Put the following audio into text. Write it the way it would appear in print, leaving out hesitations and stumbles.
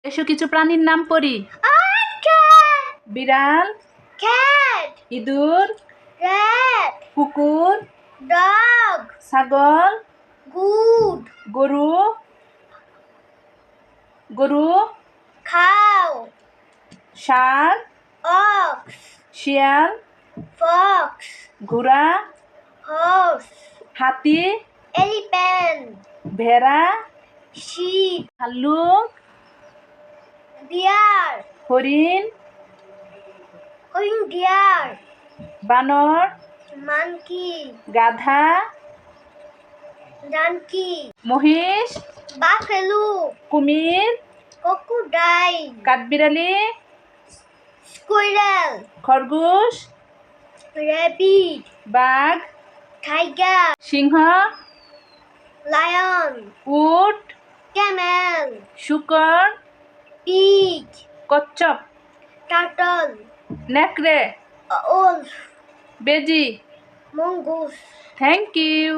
এসো কিছু প্রাণীর নাম পড়ি। বিড়াল, cat, ইঁদুর, rat, কুকুর, dog, ছাগল, goat, গরু, গরু, cow, ষাঁড়, ox, শিয়াল, fox, ঘোড়া, horse, হাতি, elephant, ভেড়া, sheep, ভাল্লুক, deer, হরিণ, deer, বানর, monkey, গাধা, donkey, মহিষ, buffalo, কুমির, crocodile, কাঠবিড়ালি, squirrel, খরগোশ, rabbit, বাঘ, tiger, সিংহ, lion, উট, camel, শূকর, pig, কচ্ছপ, turtle, নেকড়ে, wolf, বেজি। mongoose. Thank you.